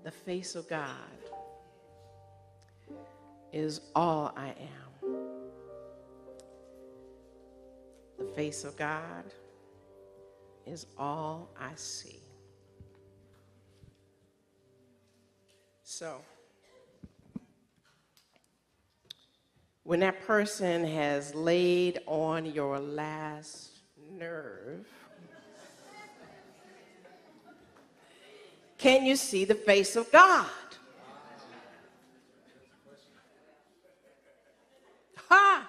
The face of God is all I am. The face of God is all I see. So, when that person has laid on your last nerve, can you see the face of God? Ha!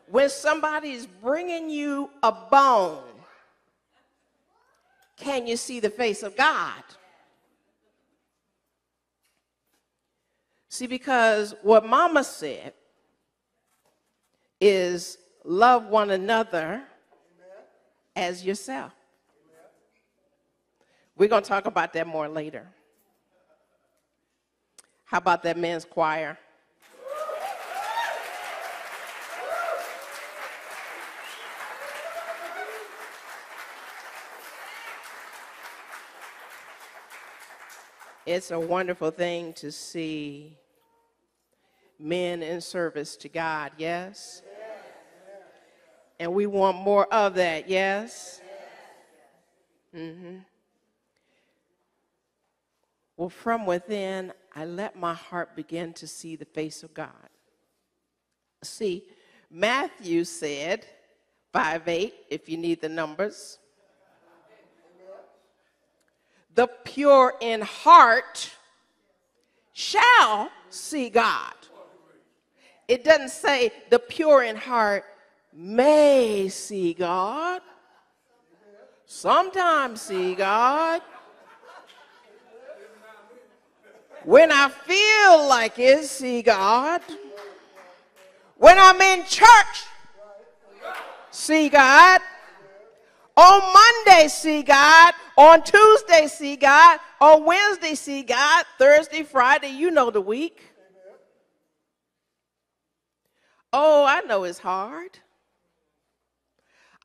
When somebody's bringing you a bone, can you see the face of God? See, because what Mama said is love one another as yourself. We're going to talk about that more later. How about that men's choir? It's a wonderful thing to see men in service to God, yes? And we want more of that, yes? Mm-hmm. Well, from within, I let my heart begin to see the face of God. See, Matthew said, 5:8, if you need the numbers, the pure in heart shall see God. It doesn't say the pure in heart may see God, sometimes see God. When I feel like it, see God. When I'm in church, see God. On Monday, see God. On Tuesday, see God. On Wednesday, see God. Thursday, Friday, you know the week. Oh, I know it's hard.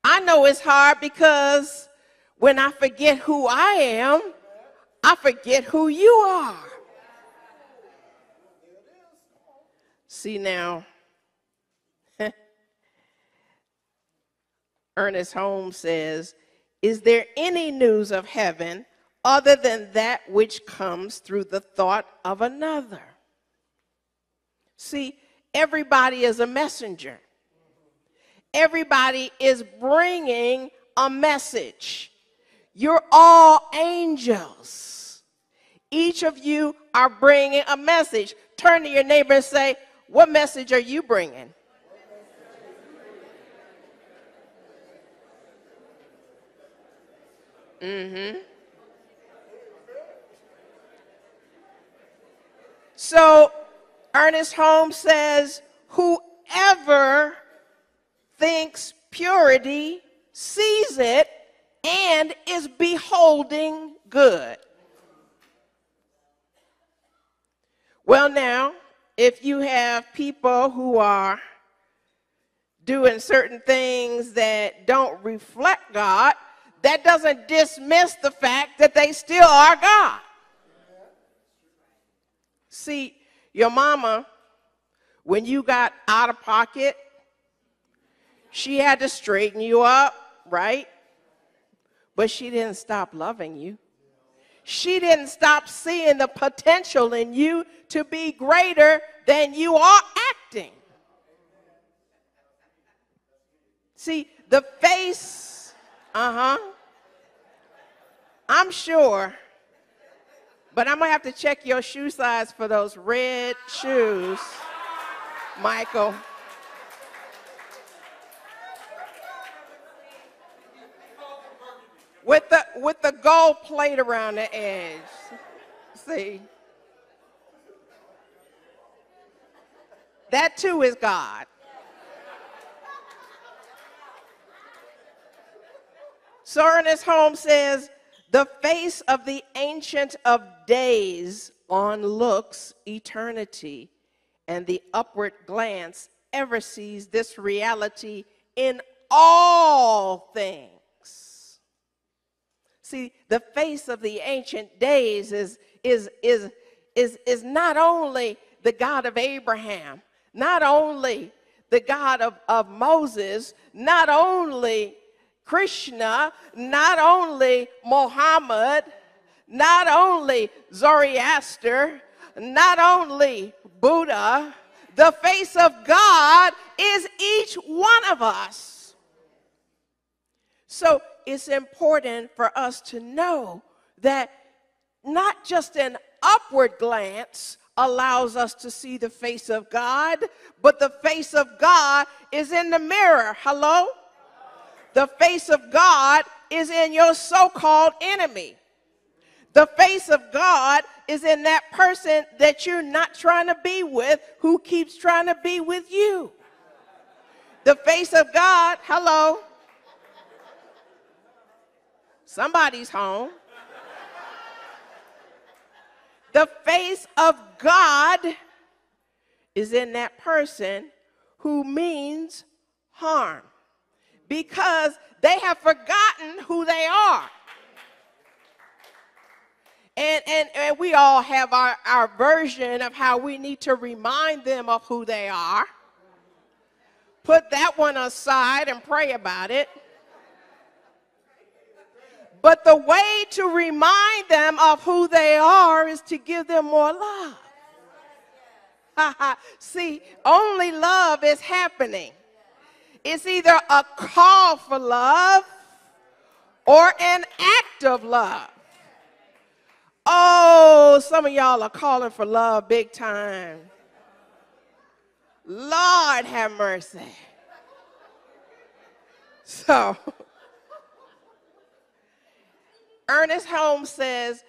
I know it's hard because when I forget who I am, I forget who you are. See now, Ernest Holmes says, is there any news of heaven other than that which comes through the thought of another? See, everybody is a messenger. Everybody is bringing a message. You're all angels. Each of you are bringing a message. Turn to your neighbor and say, what message are you bringing? Mm-hmm. So Ernest Holmes says, whoever thinks purity sees it and is beholding good. Well, now, if you have people who are doing certain things that don't reflect God, that doesn't dismiss the fact that they still are God. See, your mama, when you got out of pocket, she had to straighten you up, right? But she didn't stop loving you. She didn't stop seeing the potential in you to be greater than you are acting. See, the face, I'm sure, but I'm going to have to check your shoe size for those red shoes, Michael. With the gold plate around the edge. See? That too is God. So Ernest Holmes says, the face of the Ancient of Days on looks eternity, and the upward glance ever sees this reality in all things. See, the face of the Ancient Days is is not only the God of Abraham, not only the God of Moses, not only Krishna, not only Muhammad, not only Zoroaster, not only Buddha. The face of God is each one of us. So it's important for us to know that not just an upward glance allows us to see the face of God, but the face of God is in the mirror. Hello? The face of God is in your so-called enemy. The face of God is in that person that you're not trying to be with, who keeps trying to be with you. The face of God, hello. Somebody's home. The face of God is in that person who means harm, because they have forgotten who they are. And we all have our version of how we need to remind them of who they are. Put that one aside and pray about it. But the way to remind them of who they are is to give them more love. See, only love is happening. It's either a call for love or an act of love. Oh, some of y'all are calling for love big time. Lord have mercy. So, Ernest Holmes says,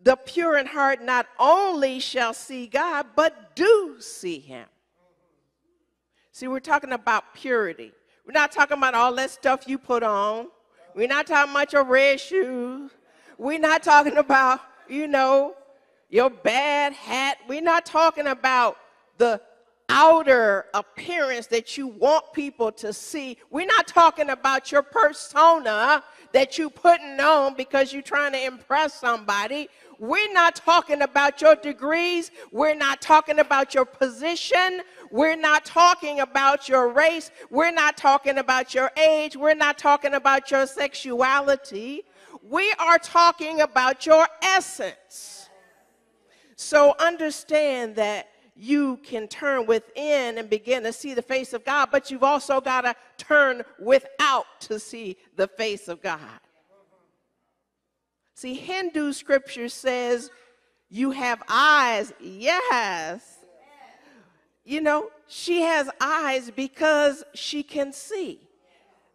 the pure in heart not only shall see God, but do see him. See, we're talking about purity. We're not talking about all that stuff you put on. We're not talking about your red shoes. We're not talking about, your bad hat. We're not talking about the outer appearance that you want people to see. We're not talking about your persona that you putting on because you're trying to impress somebody. We're not talking about your degrees. We're not talking about your position. We're not talking about your race. We're not talking about your age. We're not talking about your sexuality. We are talking about your essence. So understand that you can turn within and begin to see the face of God, but you've also got to turn without to see the face of God. See, Hindu scripture says you have eyes. Yes. She has eyes because she can see.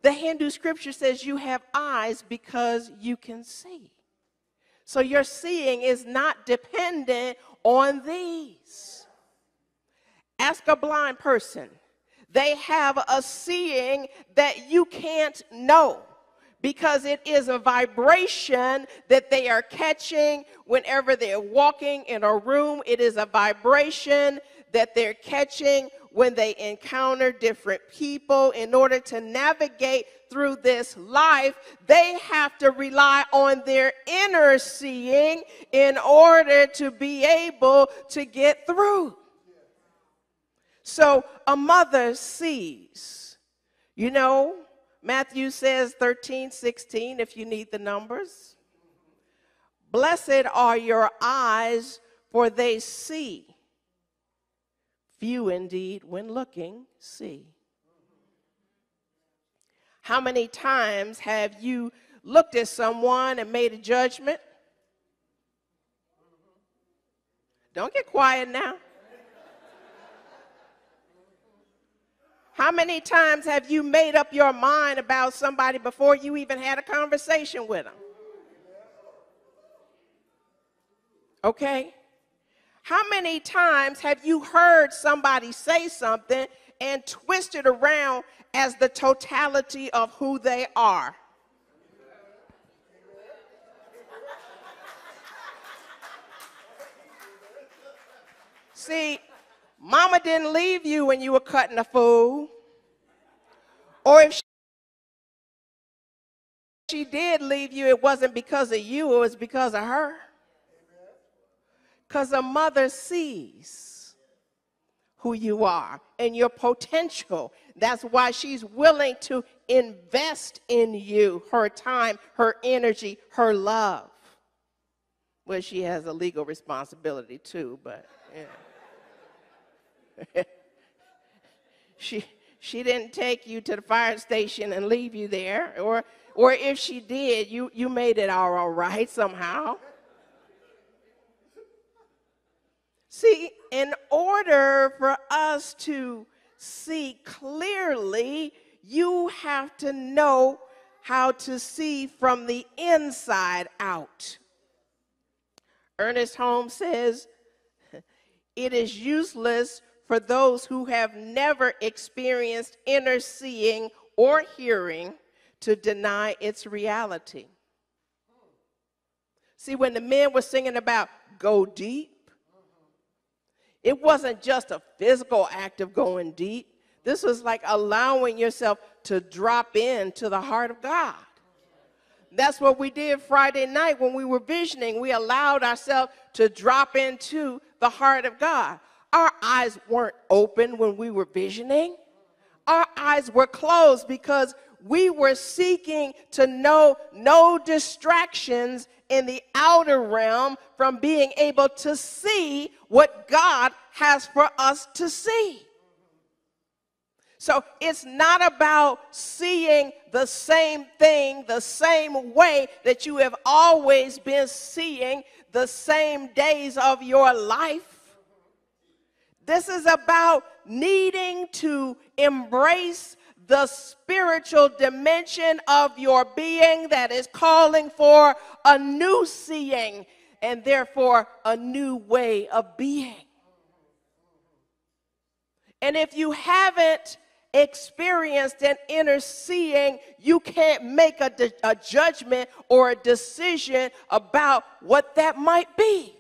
The Hindu scripture says you have eyes because you can see. So your seeing is not dependent on these. Ask a blind person. They have a seeing that you can't know, because it is a vibration that they are catching whenever they're walking in a room. It is a vibration that they're catching when they encounter different people. In order to navigate through this life, they have to rely on their inner seeing in order to be able to get through. So a mother sees. Matthew says 13:16, if you need the numbers. Blessed are your eyes, for they see. Few indeed, when looking, see. How many times have you looked at someone and made a judgment? Don't get quiet now. How many times have you made up your mind about somebody before you even had a conversation with them? Okay? How many times have you heard somebody say something and twist it around as the totality of who they are? See, mama didn't leave you when you were cutting a fool. Or if she did leave you, it wasn't because of you, it was because of her. Because a mother sees who you are and your potential. That's why she's willing to invest in you, her time, her energy, her love. Well, she has a legal responsibility too, but yeah. She didn't take you to the fire station and leave you there, or if she did, you made it all right somehow. See, in order for us to see clearly, you have to know how to see from the inside out. Ernest Holmes says, it is useless for those who have never experienced inner seeing or hearing to deny its reality. See, when the men were singing about go deep, it wasn't just a physical act of going deep. This was like allowing yourself to drop into the heart of God. That's what we did Friday night when we were visioning. We allowed ourselves to drop into the heart of God. Our eyes weren't open when we were visioning. Our eyes were closed because we were seeking to know no distractions in the outer realm from being able to see what God has for us to see. So it's not about seeing the same thing the same way that you have always been seeing the same days of your life. This is about needing to embrace the spiritual dimension of your being that is calling for a new seeing and therefore a new way of being. And if you haven't experienced an inner seeing, you can't make a judgment or a decision about what that might be.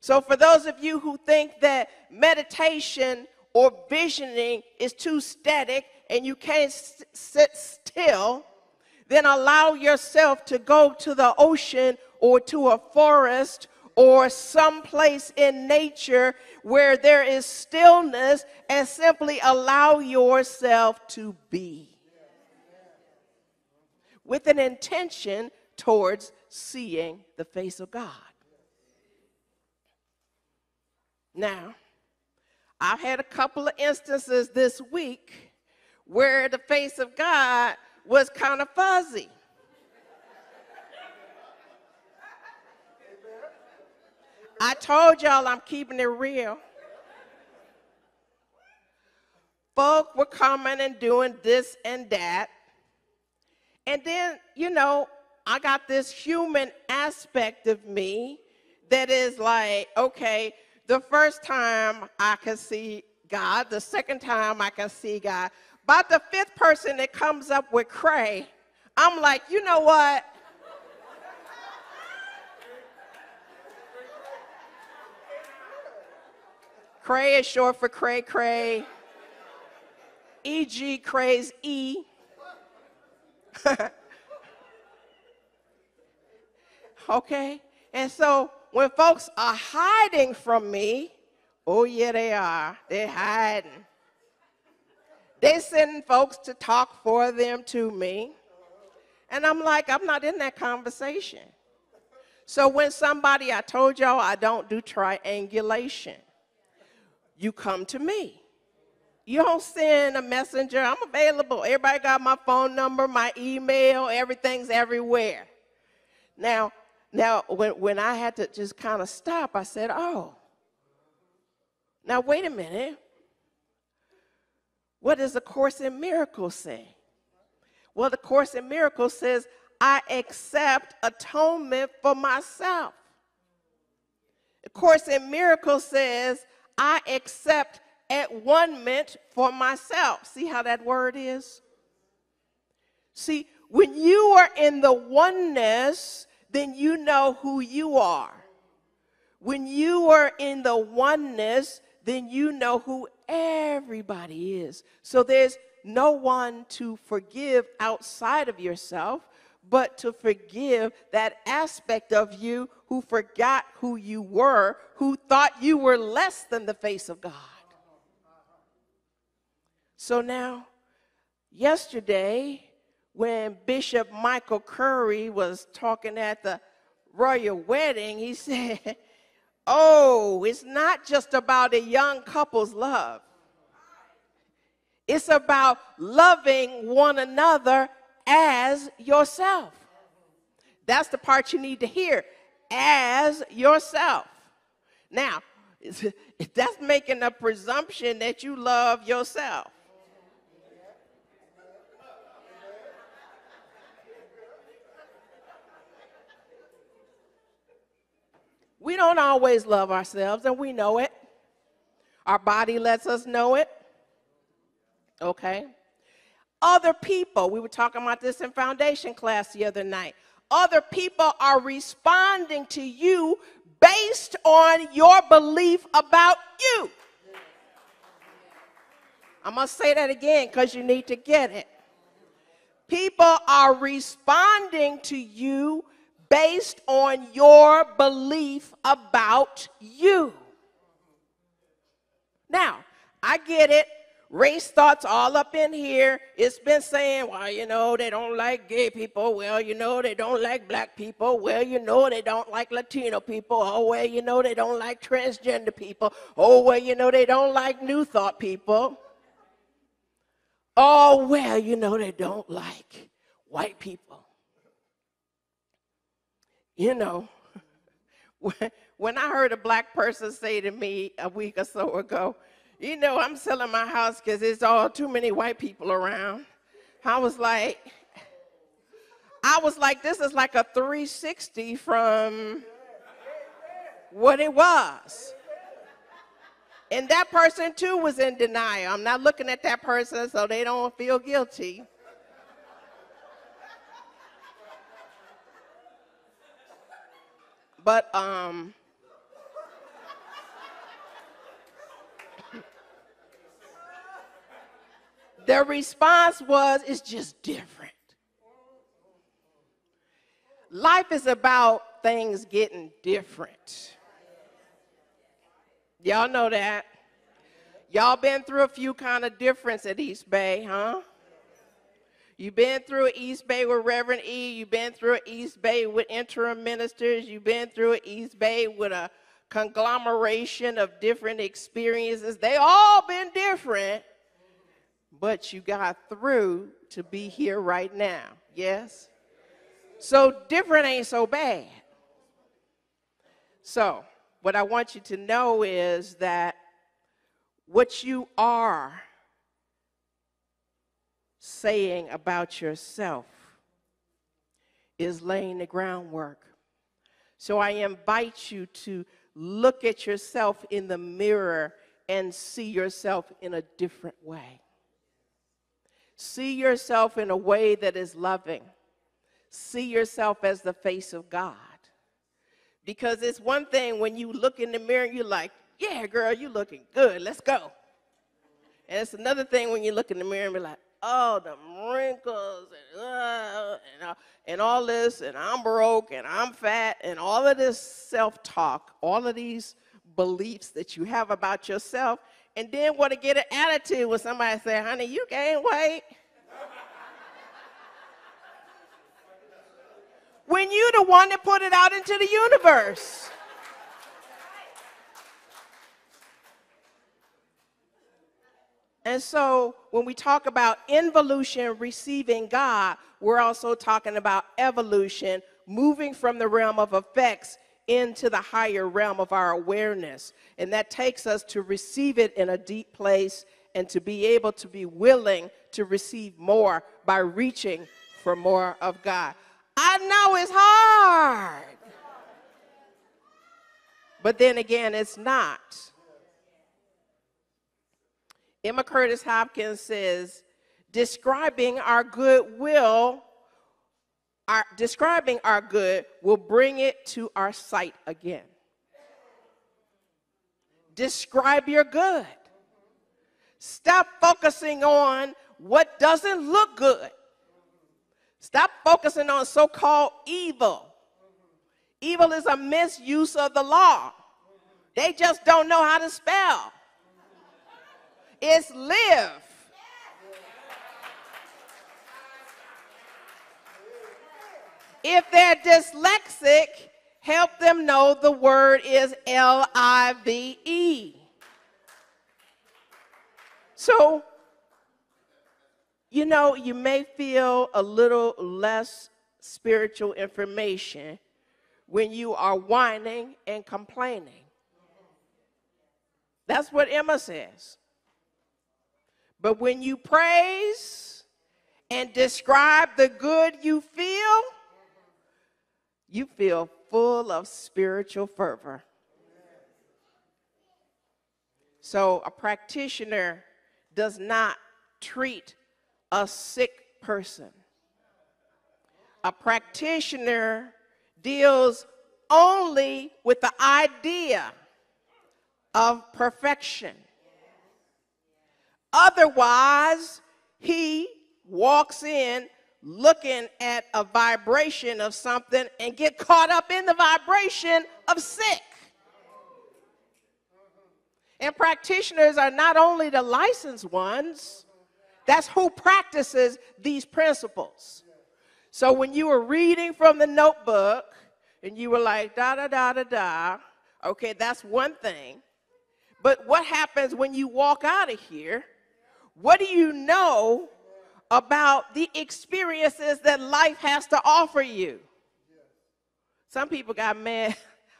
So for those of you who think that meditation or visioning is too static and you can't sit still, then allow yourself to go to the ocean or to a forest or someplace in nature where there is stillness and simply allow yourself to be with an intention towards seeing the face of God. Now, I've had a couple of instances this week where the face of God was kind of fuzzy. I told y'all I'm keeping it real. Folk were coming and doing this and that. And then, you know, I got this human aspect of me that is like, okay, the first time I can see God, the second time I can see God. About the fifth person that comes up with cray, I'm like, you know what? Cray is short for cray cray. E.g. craze E. Okay? And so when folks are hiding from me, oh yeah, they are. They're hiding. They send folks to talk for them to me. And I'm like, I'm not in that conversation. So when somebody, I told y'all I don't do triangulation. You come to me. You don't send a messenger. I'm available. Everybody got my phone number, my email, everything's everywhere. Now when I had to just kind of stop, I said, oh, now wait a minute. What does the Course in Miracles say? Well, the Course in Miracles says, I accept atonement for myself. The Course in Miracles says, I accept at-one-ment for myself. See how that word is? See, when you are in the oneness, then you know who you are. When you are in the oneness, then you know who everybody is. So there's no one to forgive outside of yourself, but to forgive that aspect of you who forgot who you were, who thought you were less than the face of God. So now, yesterday, when Bishop Michael Curry was talking at the royal wedding, he said, oh, it's not just about a young couple's love. It's about loving one another as yourself. That's the part you need to hear, as yourself. Now, that's making a presumption that you love yourself. We don't always love ourselves, and we know it. Our body lets us know it. Okay? Other people, we were talking about this in foundation class the other night. Other people are responding to you based on your belief about you. I must say that again because you need to get it. People are responding to you based on your belief about you. Now, I get it. Race thoughts all up in here. It's been saying, well, you know, they don't like gay people. Well, you know, they don't like black people. Well, you know, they don't like Latino people. Oh, well, you know, they don't like transgender people. Oh, well, you know, they don't like New Thought people. Oh, well, you know, they don't like white people. You know, when I heard a black person say to me a week or so ago, you know, I'm selling my house because there's all too many white people around. I was like, this is like a 360 from what it was. And that person, too, was in denial. I'm not looking at that person so they don't feel guilty. But, their response was, it's just different. Life is about things getting different. Y'all know that. Y'all been through a few kind of difference at East Bay, huh? You've been through East Bay with Reverend E. You've been through East Bay with interim ministers. You've been through East Bay with a conglomeration of different experiences. They all been different, but you got through to be here right now, yes? So different ain't so bad. So what I want you to know is that what you are saying about yourself is laying the groundwork. So I invite you to look at yourself in the mirror and see yourself in a different way. See yourself in a way that is loving. See yourself as the face of God. Because it's one thing when you look in the mirror and you're like, yeah, girl, you looking good, let's go. And it's another thing when you look in the mirror and be like, oh, the wrinkles and all this, and I'm broke and I'm fat, and all of this self-talk, all of these beliefs that you have about yourself, and then want to get an attitude when somebody say, honey, you gained weight. When you the one that put it out into the universe. And so when we talk about involution, receiving God, we're also talking about evolution, moving from the realm of effects into the higher realm of our awareness. And that takes us to receive it in a deep place and to be able to be willing to receive more by reaching for more of God. I know it's hard. But then again, it's not. Emma Curtis Hopkins says, describing our good will bring it to our sight again. Describe your good. Stop focusing on what doesn't look good. Stop focusing on so-called evil. Evil is a misuse of the law. They just don't know how to spell. It's live. If they're dyslexic, help them know the word is L-I-V-E. So, you know, you may feel a little less spiritual information when you are whining and complaining. That's what Emma says. But when you praise and describe the good you feel full of spiritual fervor. So a practitioner does not treat a sick person. A practitioner deals only with the idea of perfection. Otherwise, he walks in looking at a vibration of something and get caught up in the vibration of sick. And practitioners are not only the licensed ones, that's who practices these principles. So when you were reading from the notebook and you were like, da, da, da, da, da, okay, that's one thing. But what happens when you walk out of here? What do you know about the experiences that life has to offer you? Some people got mad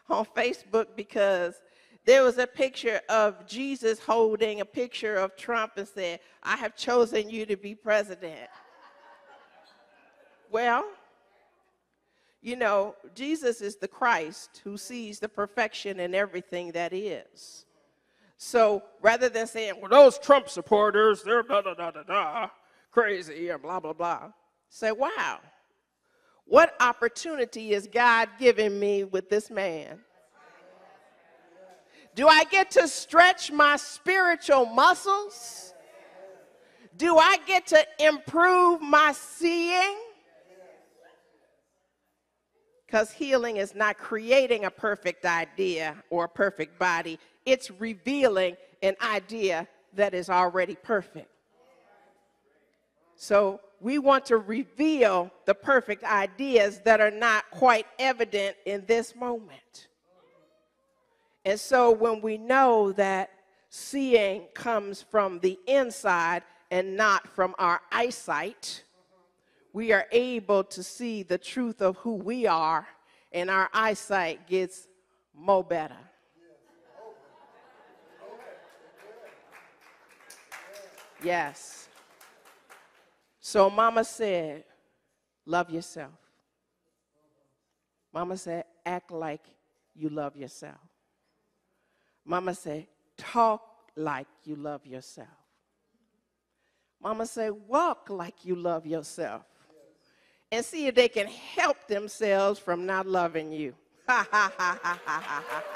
on Facebook because there was a picture of Jesus holding a picture of Trump and said, I have chosen you to be president. Well, you know, Jesus is the Christ who sees the perfection in everything that is. So rather than saying, well, those Trump supporters, they're da-da-da-da-da, crazy and blah, blah, blah, say, wow, what opportunity is God giving me with this man? Do I get to stretch my spiritual muscles? Do I get to improve my seeing? Because healing is not creating a perfect idea or a perfect body. It's revealing an idea that is already perfect. So we want to reveal the perfect ideas that are not quite evident in this moment. And so when we know that seeing comes from the inside and not from our eyesight, we are able to see the truth of who we are, and our eyesight gets more better. Yes. So Mama said, love yourself. Mama said, act like you love yourself. Mama said, talk like you love yourself. Mama said, walk like you love yourself. And see if they can help themselves from not loving you. Ha, ha, ha, ha, ha, ha, ha.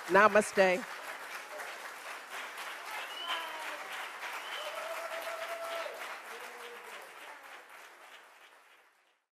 Namaste.